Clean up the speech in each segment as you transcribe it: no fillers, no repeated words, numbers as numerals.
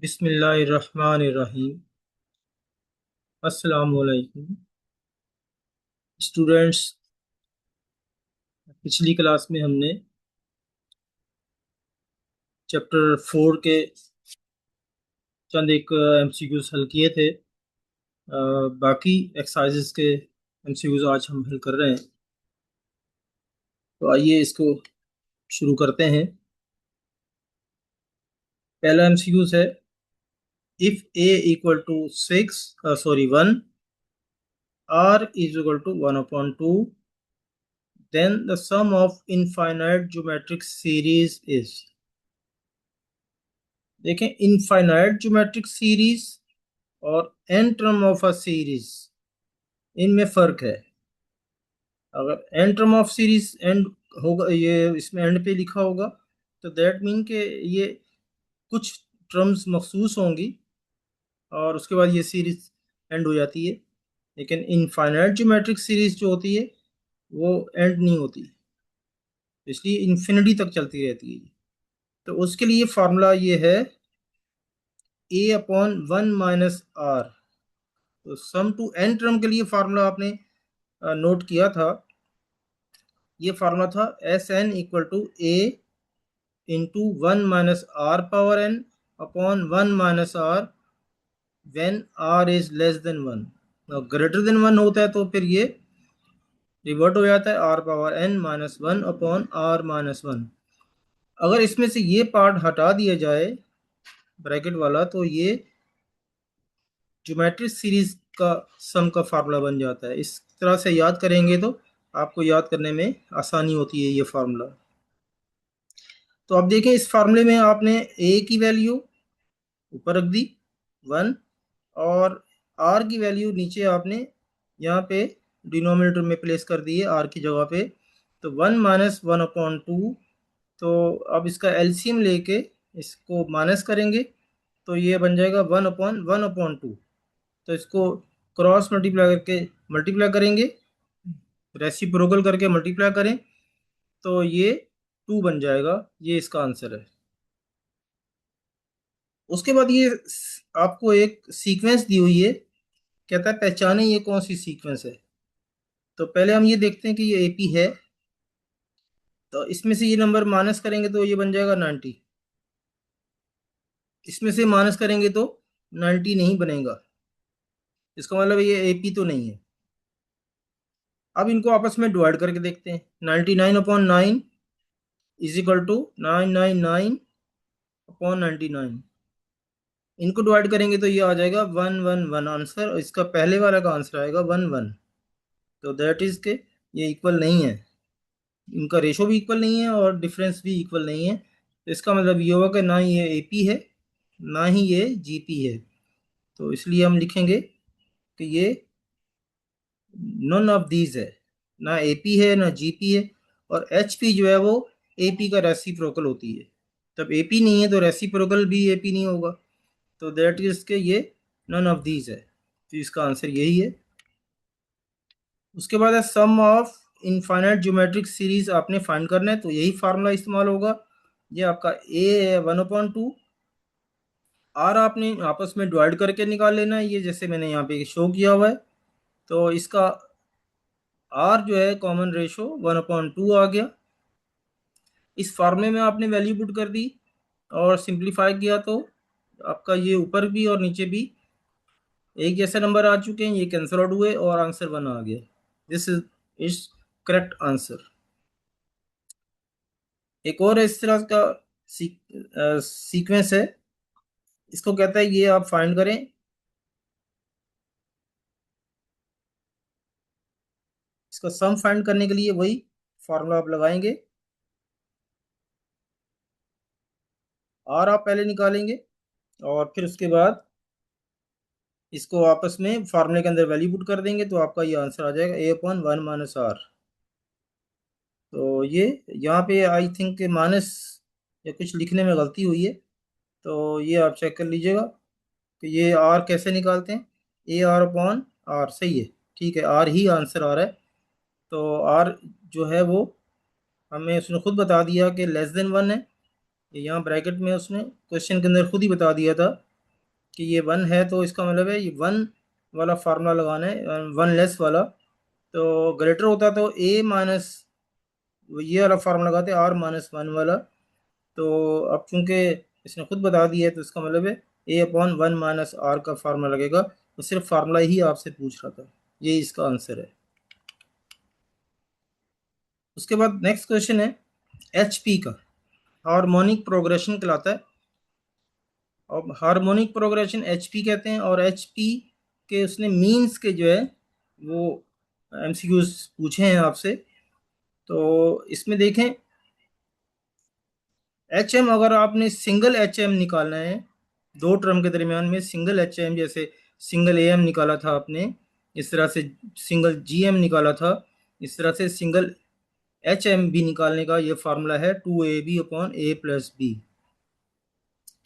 बिस्मिल्लाहिर्रहमानिर्रहीम। अस्सलाम वालेकुम स्टूडेंट्स। पिछली क्लास में हमने चैप्टर 4 के चंद एक एमसीक्यूज हल किए थे। बाकी एक्सरसाइजेस के एमसीक्यूज आज हम हल कर रहे हैं। तो आइए इसको शुरू करते हैं। पहला एमसीक्यूज है, if a equal to 1 r is equal to 1/2, then the sum of infinite geometric series is। देखें, इनफाइनाइट ज्योमेट्रिक सीरीज और n term of a series, इनमें फर्क है। अगर n term of series end होगा, ये इसमें एंड पे लिखा होगा, तो दैट मीन के ये कुछ टर्म्स मखसूस होंगी और उसके बाद ये सीरीज एंड हो जाती है। लेकिन इनफाइनाइट ज्योमेट्रिक सीरीज जो होती है वो एंड नहीं होती, इसलिए इन्फिनिटी तक चलती रहती है। तो उसके लिए फार्मूला ये है, a/1 - r। तो सम टू एन टर्म के लिए फार्मूला आपने नोट किया था। ये फार्मूला था Sn = a into 1 - r⁻n/1 - r when r is less than 1। Greater than 1 होता है तो फिर ये रिवर्ट हो जाता है r⁻n - 1/r-1। अगर इसमें से ये पार्ट हटा दिया जाए ब्रैकेट वाला, तो ये ज्योमेट्रिक सीरीज का सम का फार्मूला बन जाता है। इस तरह से याद करेंगे तो आपको याद करने में आसानी होती है ये फार्मूला। तो अब देखें, इस फार्मूले में आपने ए की वैल्यू ऊपर रख दी 1, और आर की वैल्यू नीचे आपने यहाँ पे डिनोमिनेटर में प्लेस कर दी है आर की जगह पे। तो 1 - 1/2। तो अब इसका एलसीएम लेके इसको माइनस करेंगे तो ये बन जाएगा 1/1/2। तो इसको क्रॉस मल्टीप्लाई करके मल्टीप्लाई करेंगे, रेसिप्रोकल करके मल्टीप्लाई करें तो ये 2 बन जाएगा। ये इसका आंसर है। उसके बाद ये आपको एक सीक्वेंस दी हुई है, कहता है पहचाने ये कौन सी सीक्वेंस है। तो पहले हम ये देखते हैं कि ये एपी है। तो इसमें से ये नंबर माइनस करेंगे तो ये बन जाएगा 90। इसमें से माइनस करेंगे तो 90 नहीं बनेगा, इसका मतलब ये एपी तो नहीं है। अब इनको आपस में डिवाइड करके देखते हैं। 99/9 इज इक्वल टू 999/99। इनको डिवाइड करेंगे तो ये आ जाएगा 111 आंसर, और इसका पहले वाला का आंसर आएगा 11। तो दैट इज के ये इक्वल नहीं है, इनका रेशो भी इक्वल नहीं है और डिफरेंस भी इक्वल नहीं है। तो इसका मतलब ये होगा कि ना ही ये एपी है ना ही ये जीपी है। तो इसलिए हम लिखेंगे कि ये नॉन ऑफ दीज है, ना एपी है ना जीपी है। और एचपी जो है वो एपी का रेसिप्रोकल होती है। तब एपी नहीं है तो रेसिप्रोकल भी एपी नहीं होगा। तो दैट इज के ये नॉन ऑफ दीज है। तो इसका आंसर यही है। उसके बाद है सम ऑफ इनफाइनाइट ज्योमेट्रिक सीरीज आपने फाइंड करना है, तो यही फार्मूला इस्तेमाल होगा। ये आपका ए है 1/2, आर आपने आपस में डिवाइड करके निकाल लेना है, ये जैसे मैंने यहाँ पे शो किया हुआ है। तो इसका आर जो है कॉमन रेशो 1/2 आ गया। इस फार्मूले में आपने वैल्यू पुट कर दी और सिंप्लीफाई किया तो आपका ये ऊपर भी और नीचे भी एक जैसे नंबर आ चुके हैं, ये कैंसिल आउट हुए और आंसर 1 आ गया। This is correct answer. एक और इस तरह का सीक्वेंस है, इसको कहता है ये आप फाइंड करें। इसका सम फाइंड करने के लिए वही फार्मूला आप लगाएंगे। आर आप पहले निकालेंगे और फिर उसके बाद इसको आपस में फार्मूले के अंदर वैल्यू पुट कर देंगे तो आपका ये आंसर आ जाएगा a/1 - r। तो ये यहाँ पे आई थिंक माइनस या कुछ लिखने में गलती हुई है, तो ये आप चेक कर लीजिएगा कि ये आर कैसे निकालते हैं। a/r सही है, ठीक है, आर ही आंसर आ रहा है। तो आर जो है वो हमें उसने खुद बता दिया कि लेस देन 1 है। ये यहाँ ब्रैकेट में उसने क्वेश्चन के अंदर खुद ही बता दिया था कि ये 1 है, तो इसका मतलब है ये 1 वाला फार्मूला लगाना है, 1 लेस वाला। तो ग्रेटर होता तो ए माइनस, ये वाला फार्मूला लगाते R-1 वाला। तो अब चूंकि इसने खुद बता दिया है, तो इसका मतलब है A/1 - R का फार्मूला लगेगा। तो सिर्फ फार्मूला ही आपसे पूछ रहा था, ये इसका आंसर है। उसके बाद नेक्स्ट क्वेश्चन है HP का, हार्मोनिक प्रोग्रेशन कहलाता है। और हार्मोनिक प्रोग्रेशन HP कहते हैं, और HP के उसने मीन्स के जो है वो MCQs पूछे हैं आपसे। तो इसमें देखें, HM अगर आपने सिंगल HM निकालना है, दो टर्म के दरमियान में सिंगल HM, जैसे सिंगल AM निकाला था आपने, इस तरह से सिंगल GM निकाला था, इस तरह से सिंगल HM भी निकालने का ये फार्मूला है 2AB/A+B।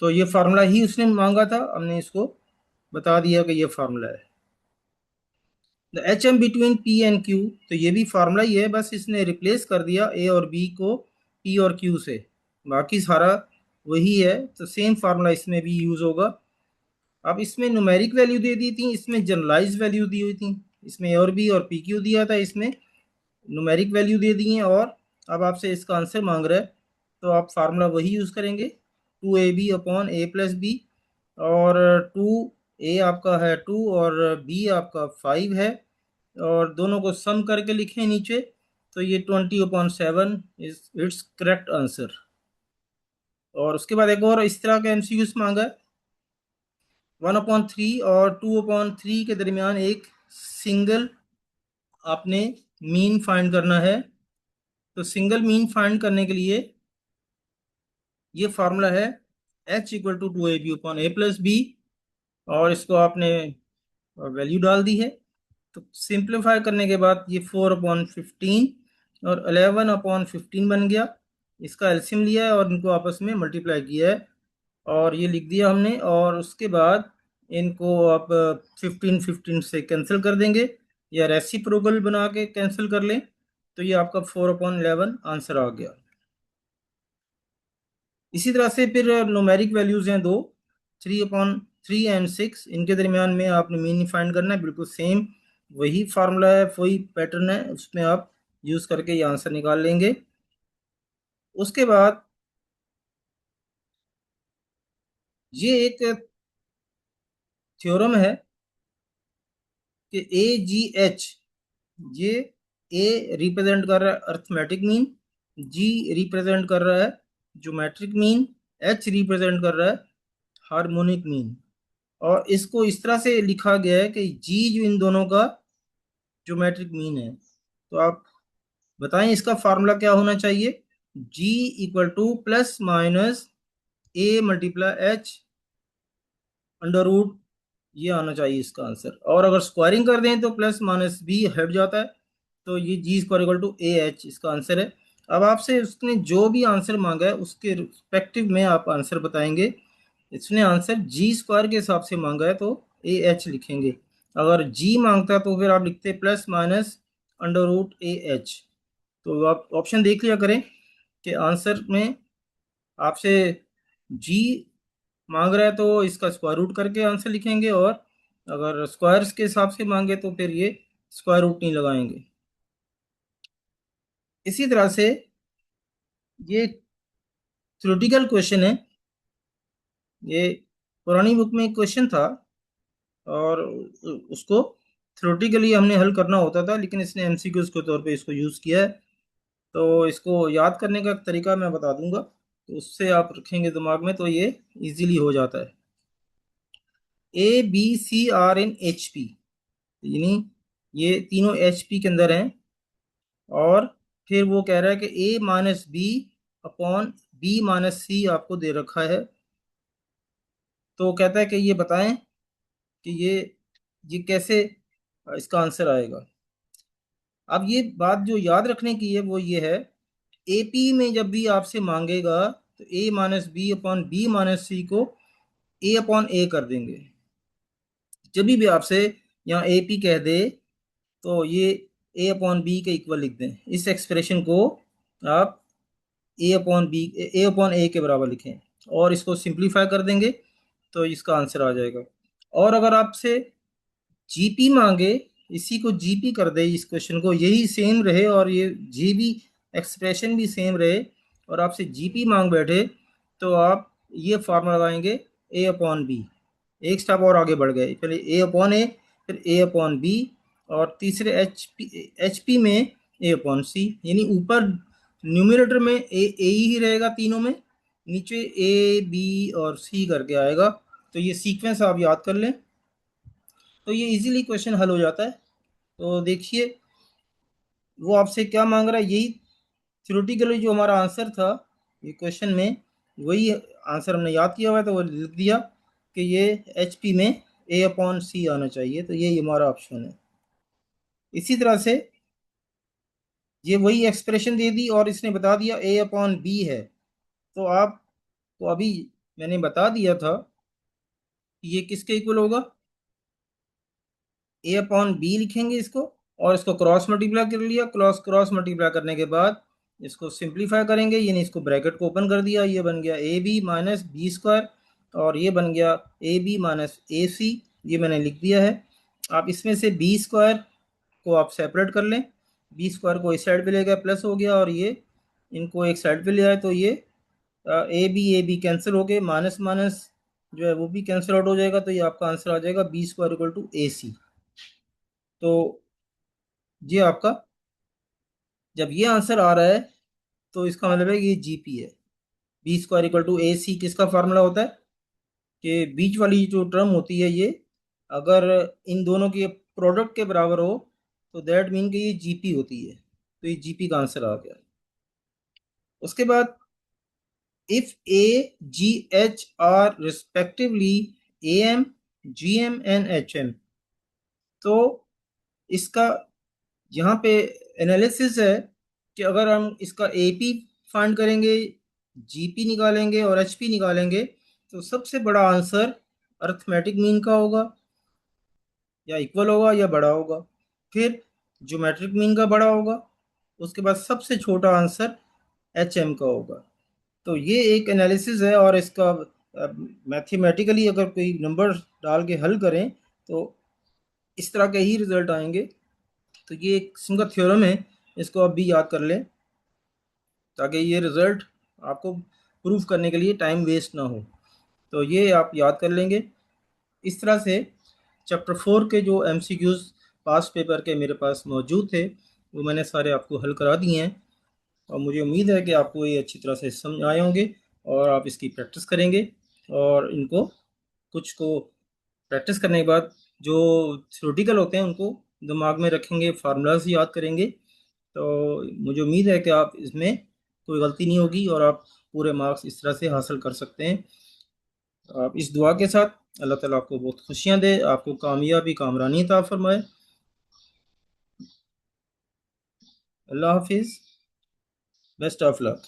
तो ये फार्मूला ही उसने मांगा था, हमने इसको बता दिया कि ये फार्मूला है। The HM between P and Q, तो ये भी फार्मूला ही है, बस इसने रिप्लेस कर दिया A और B को P और Q से, बाकी सारा वही है। तो सेम फार्मूला इसमें भी यूज होगा। अब इसमें न्यूमेरिक वैल्यू दे दी थी, इसमें जनरलाइज वैल्यू दी हुई थी। इसमें A और B और PQ दिया था, इसमें न्यूमेरिक वैल्यू दे दी है। और अब आपसे इसका आंसर मांग रहा है, तो आप फार्मूला वही यूज़ करेंगे 2AB/A+B। और 2A आपका है 2 और B आपका 5 है, और दोनों को सम करके लिखें नीचे, तो ये 20/7 इज इट्स करेक्ट आंसर। और उसके बाद एक और इस तरह का MCQ मांगा है, 1/3 और 2/3 के दरमियान एक सिंगल आपने मीन फाइंड करना है। तो सिंगल मीन फाइंड करने के लिए ये फार्मूला है H = 2AB/A+B, और इसको आपने वैल्यू डाल दी है। तो सिंप्लीफाई करने के बाद ये 4/15 और 11/15 बन गया। इसका एलसीएम लिया है और इनको आपस में मल्टीप्लाई किया है, और ये लिख दिया हमने। और उसके बाद इनको आप 15 से कैंसिल कर देंगे, या रेसिप्रोकल बना के कैंसिल कर लें, तो ये आपका 4/11 आंसर आ गया। इसी तरह से फिर न्यूमेरिक वैल्यूज हैं दो, 3/3 एंड 6, इनके दरमियान में आपने मीन फाइंड करना है। बिल्कुल सेम वही फार्मूला है, वही पैटर्न है, उसमें आप यूज करके ये आंसर निकाल लेंगे। उसके बाद ये एक थ्योरम है कि AGH, ये A रिप्रेजेंट कर रहा है अर्थमेटिक मीन, G रिप्रेजेंट कर रहा है ज्योमेट्रिक मीन, H रिप्रेजेंट कर रहा है हार्मोनिक मीन। और इसको इस तरह से लिखा गया है कि G जो इन दोनों का ज्योमेट्रिक मीन है। तो आप बताएं इसका फार्मूला क्या होना चाहिए। G = +- A × H √ ये आना चाहिए इसका आंसर। और अगर स्क्वायरिंग कर दें तो +- B हट जाता है, तो ये G² = AH इसका आंसर है। अब आपसे उसने जो भी आंसर मांगा है उसके रिस्पेक्टिव में आप आंसर बताएंगे। इसने आंसर G² के हिसाब से मांगा है, तो AH लिखेंगे। अगर G मांगता तो फिर आप लिखते +- तो आप ऑप्शन देख लिया करें कि आंसर में आपसे G मांग रहा है तो इसका स्क्वायर रूट करके आंसर लिखेंगे, और अगर स्क्वायर्स के हिसाब से मांगे तो फिर ये स्क्वायर रूट नहीं लगाएंगे। इसी तरह से ये थ्योरेटिकल क्वेश्चन है, ये पुरानी बुक में एक क्वेश्चन था, और उसको थ्योरेटिकली हमने हल करना होता था, लेकिन इसने MCQs के तौर पे इसको यूज़ किया है। तो इसको याद करने का तरीका मैं बता दूंगा, तो उससे आप रखेंगे दिमाग में तो ये इजीली हो जाता है। A B C R in HP, यानी ये तीनों HP के अंदर हैं। और फिर वो कह रहा है कि A-B/B-C आपको दे रखा है। तो कहता है कि ये बताएं कि ये कैसे इसका आंसर आएगा। अब ये बात जो याद रखने की है वो ये है, AP में जब भी आपसे मांगेगा तो A-B/B-C को A/A कर देंगे। जब भी आपसे यहाँ AP कह दे तो ये A/B के इक्वल लिख दें। इस एक्सप्रेशन को आप A/A के बराबर लिखें, और इसको सिंप्लीफाई कर देंगे तो इसका आंसर आ जाएगा। और अगर आपसे जीपी मांगे, इसी को जीपी कर दे, इस क्वेश्चन को यही सेम रहे और ये जीबी एक्सप्रेशन भी सेम रहे, और आपसे जीपी मांग बैठे, तो आप ये फार्मूला लगाएंगे ए अपॉन बी। एक स्टेप और आगे बढ़ गए, पहले ए अपॉन ए, फिर ए अपॉन बी, और तीसरे एच पी में ए अपॉन सी। यानी ऊपर न्यूमरेटर में ए ही रहेगा तीनों में, नीचे ए बी और सी करके आएगा। तो ये सीक्वेंस आप याद कर लें, तो ये इजीली क्वेश्चन हल हो जाता है। तो देखिए वो आपसे क्या मांग रहा है, यही थ्योरेटिकली जो हमारा आंसर था ये क्वेश्चन में, वही आंसर हमने याद किया हुआ है, तो वो लिख दिया कि ये एच पी में ए अपॉन सी आना चाहिए, तो ये हमारा ऑप्शन है। इसी तरह से ये वही एक्सप्रेशन दे दी और इसने बता दिया ए अपॉन बी है, तो आपको अभी मैंने बता दिया था कि ये किसके इक्वल होगा, ए अपॉन बी लिखेंगे इसको, और इसको क्रॉस मल्टीप्लाई कर लिया, क्रॉस क्रॉस मल्टीप्लाई करने के बाद इसको सिंप्लीफाई करेंगे, यानी इसको ब्रैकेट को ओपन कर दिया, ये बन गया a b minus b square, और ये बन गया ए बी माइनस ए सी, ये मैंने लिख दिया है। आप इसमें से बी स्क्वायर को आप सेपरेट कर लें, बी स्क्वायर को इस साइड पे ले गया प्लस हो गया, और ये इनको एक साइड पे ले आए, तो ये ए बी कैंसिल हो गए, माइनस माइनस जो है वो भी कैंसिल आउट हो जाएगा, तो ये आपका आंसर आ जाएगा बी स्क्वायर इक्वल टू ए सी। तो ये आपका, जब ये आंसर आ रहा है तो इसका मतलब है कि ये जीपी है। बी स्क्वायर इक्वल टू ए सी किसका फार्मूला होता है, कि बीच वाली जो टर्म होती है ये, अगर इन दोनों के प्रोडक्ट के बराबर हो तो दैट मीन कि ये जीपी होती है, तो ये जीपी का आंसर आ गया। उसके बाद if a g h are respectively A M G M and H M, तो इसका यहाँ पे एनालिसिस है कि अगर हम इसका एपी फाइंड करेंगे, जीपी निकालेंगे और एचपी निकालेंगे, तो सबसे बड़ा आंसर अर्थमेटिक मीन का होगा, या इक्वल होगा या बड़ा होगा, फिर ज्योमेट्रिक मीन का बड़ा होगा, उसके बाद सबसे छोटा आंसर एच एम का होगा। तो ये एक एनालिसिस है, और इसका मैथमेटिकली अगर कोई नंबर डाल के हल करें तो इस तरह के ही रिजल्ट आएंगे। तो ये एक किस्म का थ्योरम है, इसको आप भी याद कर लें, ताकि ये रिज़ल्ट आपको प्रूफ करने के लिए टाइम वेस्ट ना हो। तो ये आप याद कर लेंगे। इस तरह से चैप्टर 4 के जो एमसीक्यूज़ पास पेपर के मेरे पास मौजूद थे वो मैंने सारे आपको हल करा दिए हैं, और मुझे उम्मीद है कि आपको ये अच्छी तरह से समझ आए होंगे, और आप इसकी प्रैक्टिस करेंगे, और इनको कुछ को प्रैक्टिस करने के बाद जो थ्योरेटिकल होते हैं उनको दिमाग में रखेंगे, फार्मूलाज याद करेंगे, तो मुझे उम्मीद है कि आप इसमें कोई गलती नहीं होगी और आप पूरे मार्क्स इस तरह से हासिल कर सकते हैं। आप इस दुआ के साथ अल्लाह ताला आपको बहुत खुशियाँ दे, आपको कामयाबी कामरानी अता फरमाए। अल्लाह हाफिज़, बेस्ट ऑफ लक।